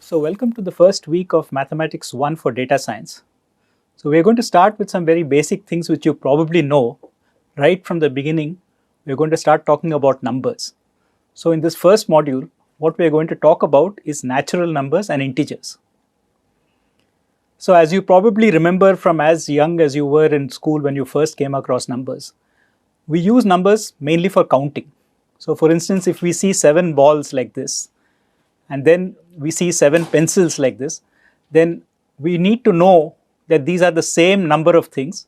So welcome to the first week of Mathematics 1 for Data Science. So we're going to start with some very basic things which you probably know. Right from the beginning, we're going to start talking about numbers. So in this first module, what we're going to talk about is natural numbers and integers. So as you probably remember from as young as you were in school when you first came across numbers, we use numbers mainly for counting. So for instance, if we see 7 balls like this, and then we see 7 pencils like this, then we need to know that these are the same number of things,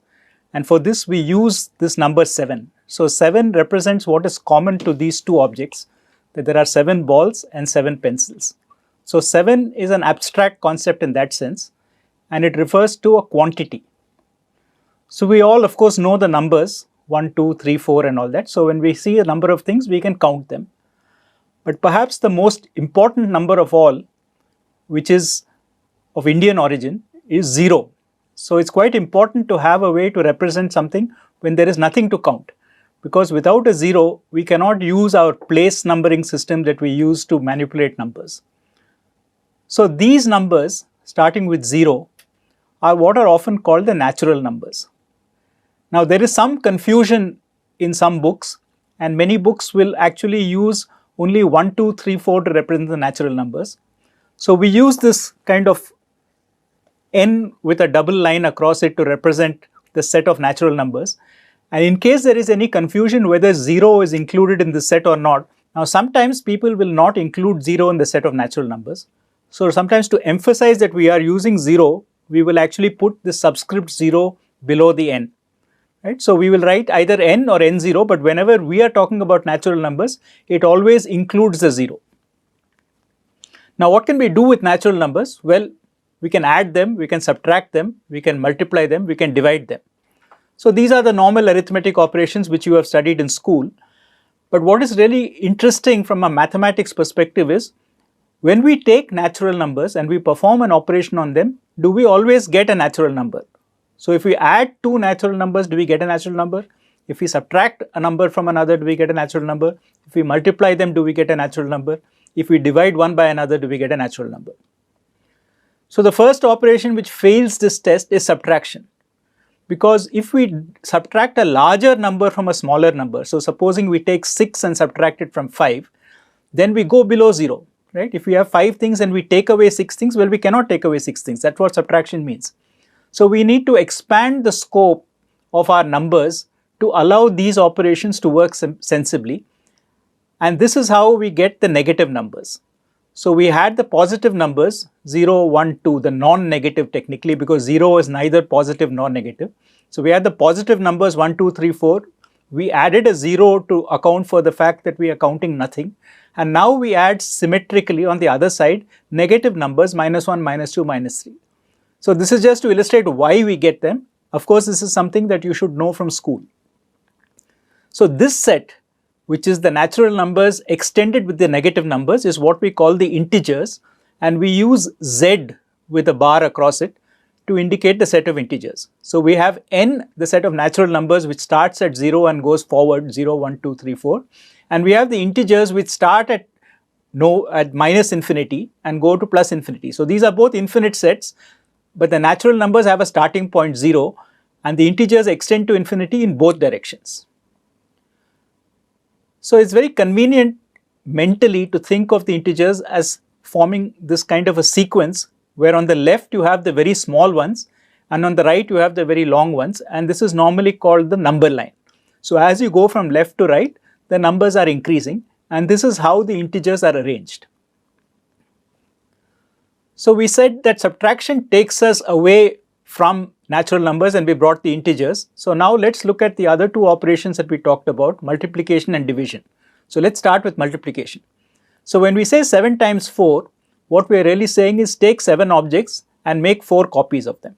and for this we use this number 7. So 7 represents what is common to these two objects, that there are 7 balls and 7 pencils. So 7 is an abstract concept in that sense, and it refers to a quantity. So we all of course know the numbers 1, 2, 3, 4 and all that. So when we see a number of things, we can count them. But perhaps the most important number of all, which is of Indian origin, is 0. So it's quite important to have a way to represent something when there is nothing to count. Because without a 0, we cannot use our place numbering system that we use to manipulate numbers. So these numbers, starting with 0, are what are often called the natural numbers. Now there is some confusion in some books, and many books will actually use only 1, 2, 3, 4 to represent the natural numbers. So we use this kind of n with a double line across it to represent the set of natural numbers. And in case there is any confusion whether 0 is included in this set or not, now sometimes people will not include 0 in the set of natural numbers. So sometimes to emphasize that we are using 0, we will actually put the subscript 0 below the n. Right? So we will write either n or n0, but whenever we are talking about natural numbers, it always includes the 0. Now what can we do with natural numbers? Well, we can add them, we can subtract them, we can multiply them, we can divide them. So these are the normal arithmetic operations which you have studied in school. But what is really interesting from a mathematics perspective is, when we take natural numbers and we perform an operation on them, do we always get a natural number? So if we add two natural numbers, do we get a natural number? If we subtract a number from another, do we get a natural number? If we multiply them, do we get a natural number? If we divide one by another, do we get a natural number? So the first operation which fails this test is subtraction. Because if we subtract a larger number from a smaller number, so supposing we take 6 and subtract it from 5, then we go below 0. Right? If we have 5 things and we take away 6 things, well, we cannot take away 6 things. That's what subtraction means. So we need to expand the scope of our numbers to allow these operations to work sensibly. And this is how we get the negative numbers. So we had the positive numbers 0, 1, 2, the non-negative technically, because 0 is neither positive nor negative. So we had the positive numbers 1, 2, 3, 4. We added a 0 to account for the fact that we are counting nothing. And now we add symmetrically on the other side negative numbers -1, -2, -3. So this is just to illustrate why we get them. Of course, this is something that you should know from school. So this set, which is the natural numbers extended with the negative numbers, is what we call the integers, and we use z with a bar across it to indicate the set of integers. So we have n, the set of natural numbers which starts at 0 and goes forward 0, 1, 2, 3, 4, and we have the integers which start at minus infinity and go to plus infinity. So these are both infinite sets, but the natural numbers have a starting point 0 and the integers extend to infinity in both directions. So it's very convenient mentally to think of the integers as forming this kind of a sequence where on the left you have the very small ones and on the right you have the very long ones, and this is normally called the number line. So as you go from left to right, the numbers are increasing, and this is how the integers are arranged. So we said that subtraction takes us away from natural numbers and we brought the integers. So now let's look at the other two operations that we talked about, multiplication and division. So let's start with multiplication. So when we say 7 times 4, what we are really saying is take 7 objects and make 4 copies of them.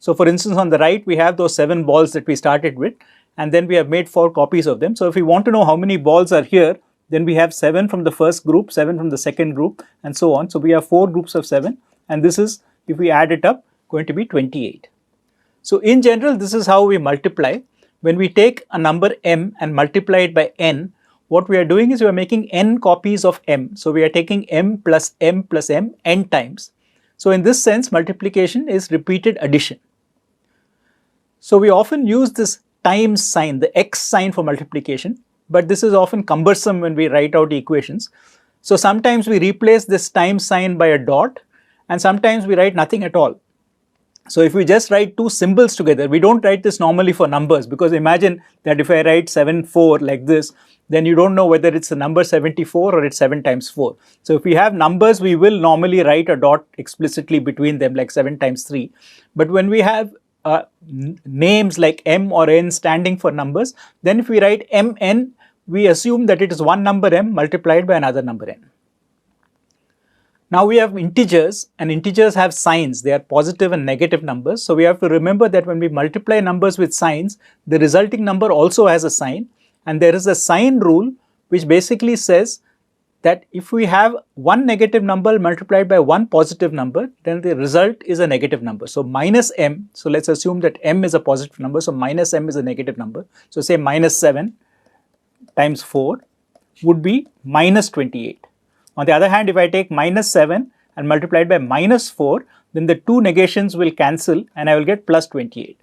So for instance, on the right we have those 7 balls that we started with, and then we have made 4 copies of them. So if we want to know how many balls are here, then we have 7 from the first group, 7 from the second group, and so on. So we have 4 groups of 7, and this is, if we add it up, going to be 28. So in general, this is how we multiply. When we take a number m and multiply it by n, what we are doing is we are making n copies of m. So we are taking m plus m plus m n times. So in this sense, multiplication is repeated addition. So we often use this times sign, the x sign for multiplication, but this is often cumbersome when we write out equations. So sometimes we replace this times sign by a dot, and sometimes we write nothing at all. So if we just write two symbols together, we don't write this normally for numbers, because imagine that if I write 7, 4 like this, then you don't know whether it's the number 74 or it's 7 times 4. So if we have numbers, we will normally write a dot explicitly between them, like 7 times 3. But when we have names like m or n standing for numbers, then if we write mn, we assume that it is one number m multiplied by another number n. Now we have integers, and integers have signs. They are positive and negative numbers. So we have to remember that when we multiply numbers with signs, the resulting number also has a sign. And there is a sign rule which basically says that if we have one negative number multiplied by one positive number, then the result is a negative number. So minus m, so let's assume that m is a positive number, so minus m is a negative number. So say minus 7 times 4 would be minus 28. On the other hand, if I take minus 7 and multiply it by minus 4, then the two negations will cancel and I will get plus 28.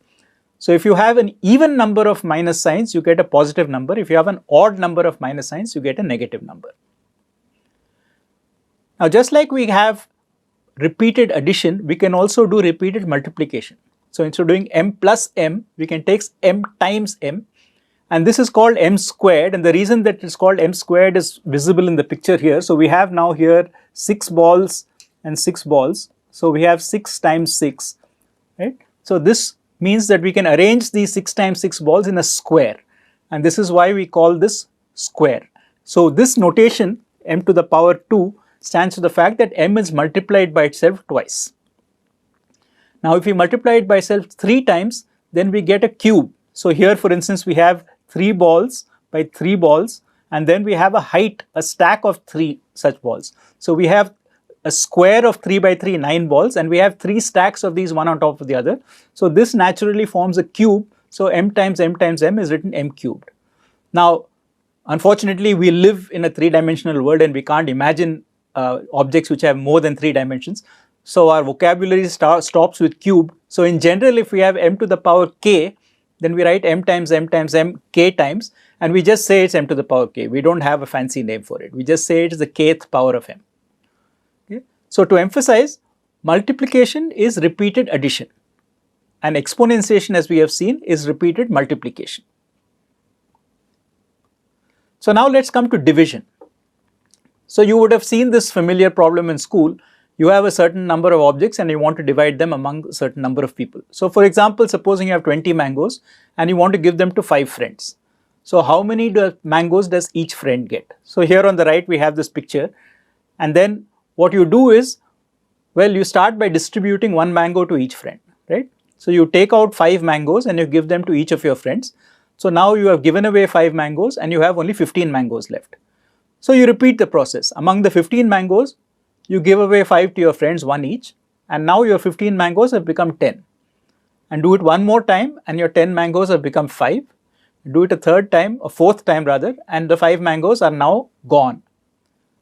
So if you have an even number of minus signs, you get a positive number. If you have an odd number of minus signs, you get a negative number. Now, just like we have repeated addition, we can also do repeated multiplication. So instead of doing m plus m, we can take m times m. And this is called m squared, and the reason that it's called m squared is visible in the picture here. So we have now here 6 balls and 6 balls. So we have 6 times 6, right? So this means that we can arrange these 6 times 6 balls in a square, and this is why we call this square. So this notation, m to the power 2, stands for the fact that m is multiplied by itself twice. Now if we multiply it by itself 3 times, then we get a cube. So here, for instance, we have 3 balls by 3 balls, and then we have a height, a stack of 3 such balls. So we have a square of 3 by 3, 9 balls, and we have 3 stacks of these one on top of the other. So this naturally forms a cube. So m times m times m is written m cubed. Now, unfortunately, we live in a 3-dimensional world and we can't imagine objects which have more than 3 dimensions. So our vocabulary stops with cube. So in general, if we have m to the power k, then we write m times m times m k times, and we just say it's m to the power k. We don't have a fancy name for it. We just say it is the kth power of m. Okay? So to emphasize, multiplication is repeated addition, and exponentiation, as we have seen, is repeated multiplication. So now let's come to division. So you would have seen this familiar problem in school. You have a certain number of objects and you want to divide them among a certain number of people. So for example, supposing you have 20 mangoes and you want to give them to 5 friends. So how many mangoes does each friend get? So here on the right we have this picture, and then what you do is, well, you start by distributing 1 mango to each friend, right? So you take out 5 mangoes and you give them to each of your friends. So now you have given away 5 mangoes and you have only 15 mangoes left. So you repeat the process. Among the 15 mangoes, you give away 5 to your friends, 1 each, and now your 15 mangoes have become 10. And do it one more time and your 10 mangoes have become 5. Do it a third time, a fourth time rather, and the 5 mangoes are now gone.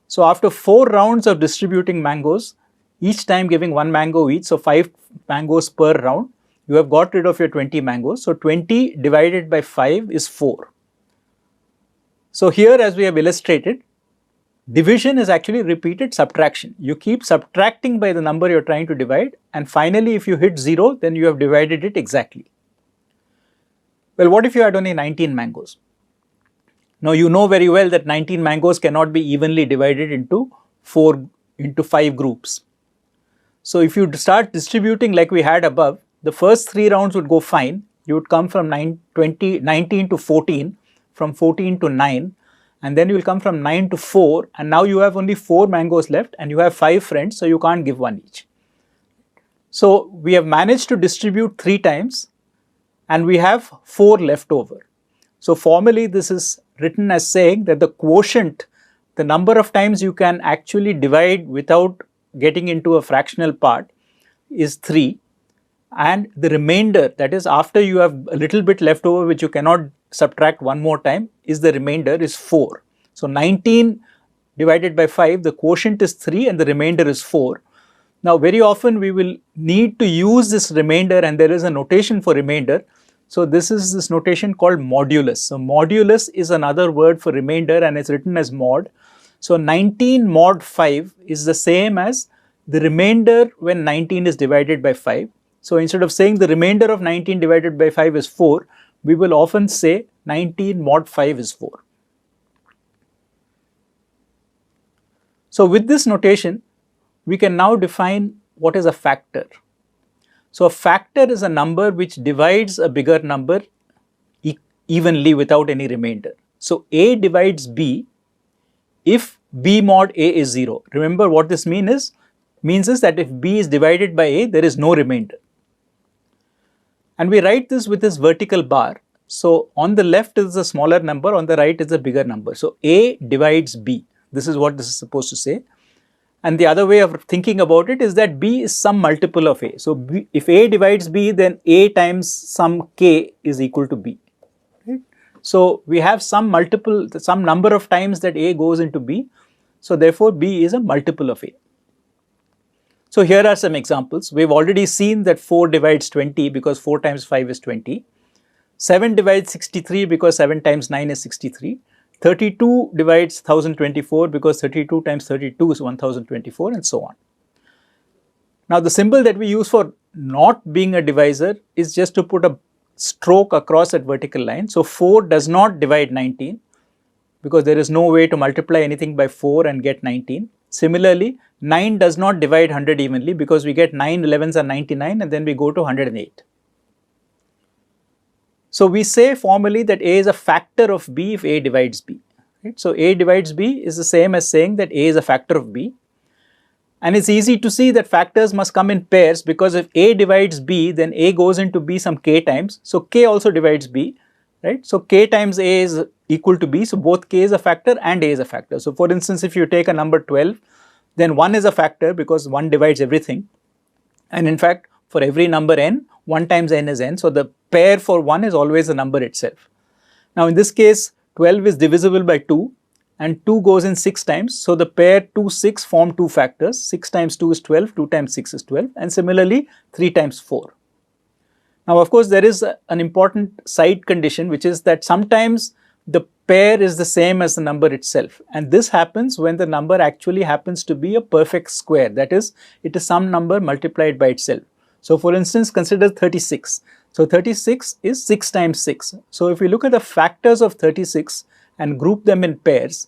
So after 4 rounds of distributing mangoes, each time giving 1 mango each, so 5 mangoes per round, you have got rid of your 20 mangoes. So 20 divided by 5 is 4. So here, as we have illustrated, division is actually repeated subtraction. You keep subtracting by the number you are trying to divide, and finally if you hit 0, then you have divided it exactly. Well, what if you had only 19 mangoes? Now you know very well that 19 mangoes cannot be evenly divided into 5 groups. So if you start distributing like we had above, the first 3 rounds would go fine. You would come from 19 to 14, from 14 to 9, and then you will come from 9 to 4, and now you have only 4 mangoes left and you have 5 friends, so you can't give 1 each. So we have managed to distribute 3 times and we have 4 left over. So formally this is written as saying that the quotient, the number of times you can actually divide without getting into a fractional part, is 3, and the remainder, that is after you have a little bit left over which you cannot subtract one more time, is the remainder is 4. So 19 divided by 5, the quotient is 3 and the remainder is 4. Now very often we will need to use this remainder, and there is a notation for remainder. So this is this notation called modulus. So modulus is another word for remainder, and it's written as mod. So 19 mod 5 is the same as the remainder when 19 is divided by 5. So instead of saying the remainder of 19 divided by 5 is 4, we will often say 19 mod 5 is 4. So with this notation, we can now define what is a factor. So a factor is a number which divides a bigger number evenly without any remainder. So A divides B if B mod A is 0. Remember what this means is that if B is divided by A, there is no remainder. And we write this with this vertical bar. So on the left is a smaller number, on the right is a bigger number. So A divides B. This is what this is supposed to say. And the other way of thinking about it is that B is some multiple of A. So B, if A divides B, then A times some K is equal to B. Right? So we have some number of times that A goes into B. So therefore B is a multiple of A. So here are some examples. We've already seen that 4 divides 20 because 4 times 5 is 20. 7 divides 63 because 7 times 9 is 63. 32 divides 1024 because 32 times 32 is 1024, and so on. Now the symbol that we use for not being a divisor is just to put a stroke across that vertical line. So 4 does not divide 19 because there is no way to multiply anything by 4 and get 19. Similarly, 9 does not divide 100 evenly because we get 9 11s are 99 and then we go to 108. So we say formally that A is a factor of B if A divides B. Right? So A divides B is the same as saying that A is a factor of B. And it's easy to see that factors must come in pairs because if A divides B, then A goes into B some K times. So K also divides B. Right? So K times A is equal to B. So both K is a factor and A is a factor. So for instance, if you take a number 12, then 1 is a factor because 1 divides everything. And in fact, for every number n, 1 times n is n. So the pair for 1 is always the number itself. Now in this case, 12 is divisible by 2 and 2 goes in 6 times. So the pair 2, 6 form 2 factors. 6 times 2 is 12, 2 times 6 is 12, and similarly 3 times 4. Now of course there is an important side condition, which is that sometimes the pair is the same as the number itself, and this happens when the number actually happens to be a perfect square, that is, it is some number multiplied by itself. So for instance, consider 36. So 36 is 6 times 6. So if we look at the factors of 36 and group them in pairs,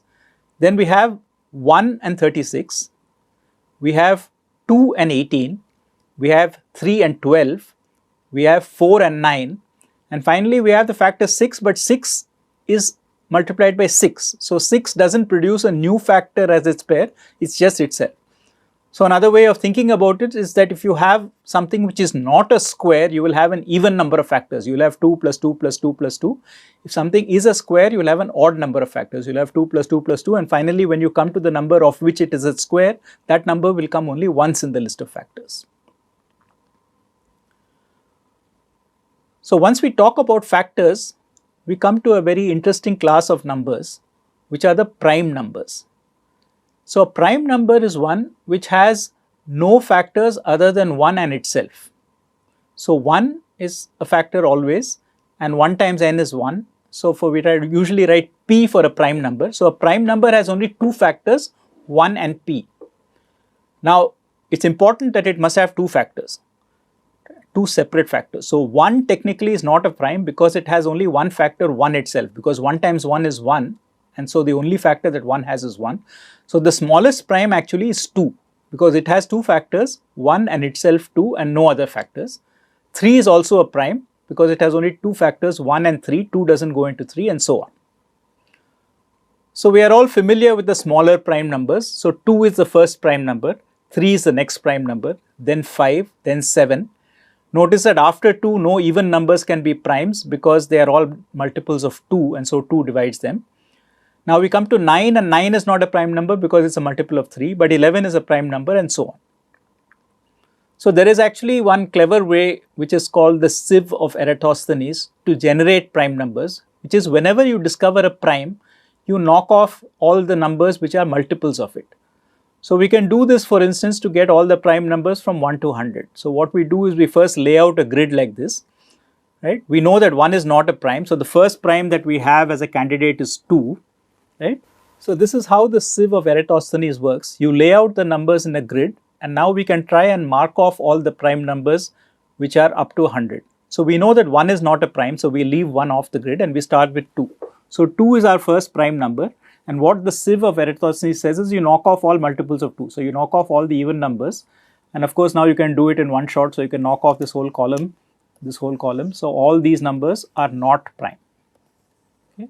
then we have 1 and 36, we have 2 and 18, we have 3 and 12, we have 4 and 9, and finally we have the factor 6, but 6 is multiplied by 6. So 6 doesn't produce a new factor as its pair, it's just itself. So another way of thinking about it is that if you have something which is not a square, you will have an even number of factors. You will have 2 plus 2 plus 2 plus 2. If something is a square, you will have an odd number of factors. You will have 2 plus 2 plus 2, and finally when you come to the number of which it is a square, that number will come only once in the list of factors. So once we talk about factors, we come to a very interesting class of numbers, which are the prime numbers. So a prime number is one which has no factors other than 1 and itself. So 1 is a factor always, and 1 times n is 1. So we usually write p for a prime number. So a prime number has only 2 factors, 1 and p. Now it's important that it must have 2 factors, 2 separate factors. So 1 technically is not a prime because it has only 1 factor, 1 itself, because 1 times 1 is 1, and so the only factor that 1 has is 1. So the smallest prime actually is 2 because it has 2 factors, 1 and itself 2 and no other factors. 3 is also a prime because it has only 2 factors, 1 and 3, 2 doesn't go into 3, and so on. So we are all familiar with the smaller prime numbers. So 2 is the first prime number, 3 is the next prime number, then 5, then 7. Notice that after 2, no even numbers can be primes because they are all multiples of 2, and so 2 divides them. Now we come to 9, and 9 is not a prime number because it's a multiple of 3, but 11 is a prime number, and so on. So there is actually one clever way which is called the sieve of Eratosthenes to generate prime numbers, which is whenever you discover a prime, you knock off all the numbers which are multiples of it. So we can do this, for instance, to get all the prime numbers from 1 to 100. So what we do is we first lay out a grid like this, right? We know that 1 is not a prime, so the first prime that we have as a candidate is 2, right? So this is how the sieve of Eratosthenes works. You lay out the numbers in a grid, and now we can try and mark off all the prime numbers which are up to 100. So we know that 1 is not a prime, so we leave 1 off the grid and we start with 2. So 2 is our first prime number, and what the sieve of Eratosthenes says is you knock off all multiples of 2. So you knock off all the even numbers, and of course now you can do it in one shot, so you can knock off this whole column, this whole column. So all these numbers are not prime. Okay.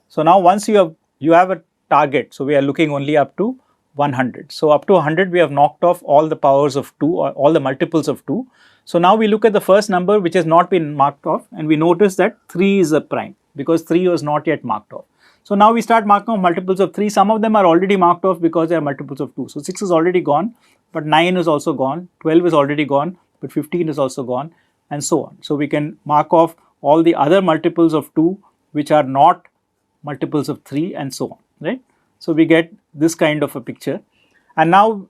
So now once you have a target, so we are looking only up to 100. So up to 100 we have knocked off all the powers of 2 or all the multiples of 2. So now we look at the first number which has not been marked off, and we notice that 3 is a prime because 3 was not yet marked off. So now we start marking off multiples of 3. Some of them are already marked off because they are multiples of 2. So 6 is already gone, but 9 is also gone, 12 is already gone, but 15 is also gone, and so on. So we can mark off all the other multiples of 2 which are not multiples of 3, and so on, right? So we get this kind of a picture. And now,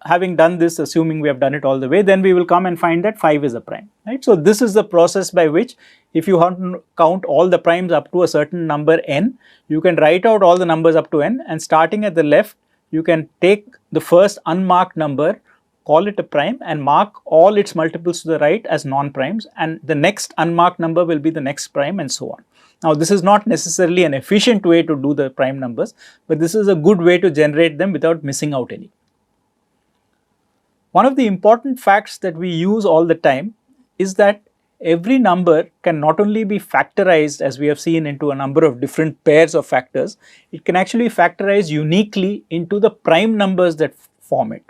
having done this, assuming we have done it all the way, then we will come and find that 5 is a prime, right? So this is the process by which, if you want to count all the primes up to a certain number n, you can write out all the numbers up to n, and starting at the left, you can take the first unmarked number, call it a prime, and mark all its multiples to the right as non-primes, and the next unmarked number will be the next prime, and so on. Now this is not necessarily an efficient way to do the prime numbers, but this is a good way to generate them without missing out any. One of the important facts that we use all the time is that every number can not only be factorized, as we have seen, into a number of different pairs of factors, it can actually factorize uniquely into the prime numbers that form it.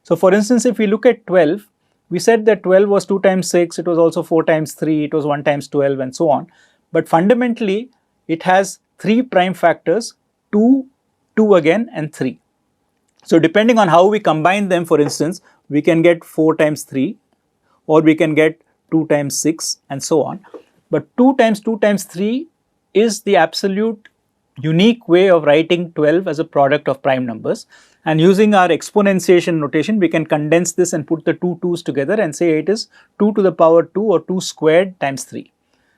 So for instance, if we look at 12, we said that 12 was 2 times 6, it was also 4 times 3, it was 1 times 12, and so on. But fundamentally, it has 3 prime factors, 2, 2 again, and 3. So depending on how we combine them, for instance, we can get 4 times 3, or we can get 2 times 6, and so on. But 2 times 2 times 3 is the absolute unique way of writing 12 as a product of prime numbers. And using our exponentiation notation, we can condense this and put the two 2's together and say it is 2 to the power 2, or 2 squared times 3.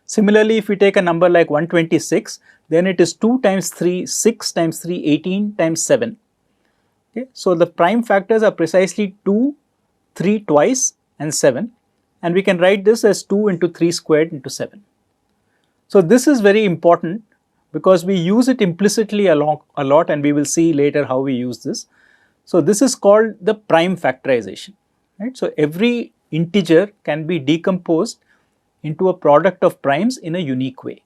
Similarly, if we take a number like 126, then it is 2 times 3, 6 times 3, 18 times 7. Okay. So the prime factors are precisely 2, 3 twice, and 7, and we can write this as 2 into 3 squared into 7. So this is very important because we use it implicitly a lot, and we will see later how we use this. So this is called the prime factorization, right? So every integer can be decomposed into a product of primes in a unique way.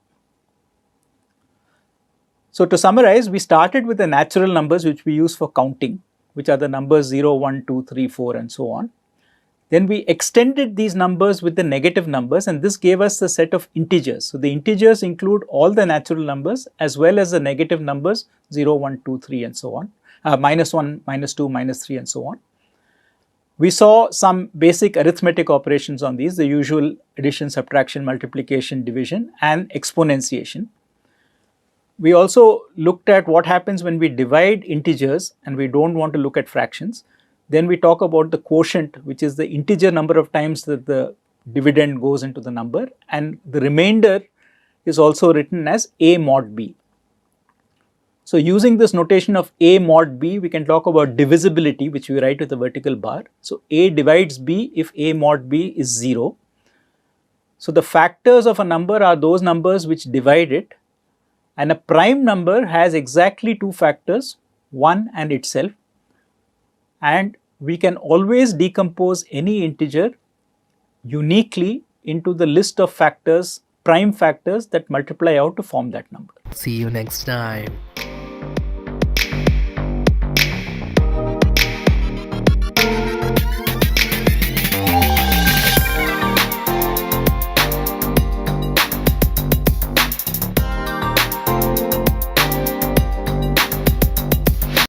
So to summarize, we started with the natural numbers which we use for counting, which are the numbers 0, 1, 2, 3, 4, and so on. Then we extended these numbers with the negative numbers, and this gave us the set of integers. So the integers include all the natural numbers as well as the negative numbers 0, 1, 2, 3, and so on, minus 1, minus 2, minus 3, and so on. We saw some basic arithmetic operations on these, the usual addition, subtraction, multiplication, division, and exponentiation. We also looked at what happens when we divide integers and we don't want to look at fractions. Then we talk about the quotient, which is the integer number of times that the dividend goes into the number, and the remainder is also written as a mod b. So using this notation of a mod b, we can talk about divisibility, which we write with a vertical bar. So a divides b if a mod b is 0. So the factors of a number are those numbers which divide it, and a prime number has exactly 2 factors, 1 and itself, and we can always decompose any integer uniquely into the list of factors, prime factors, that multiply out to form that number. See you next time.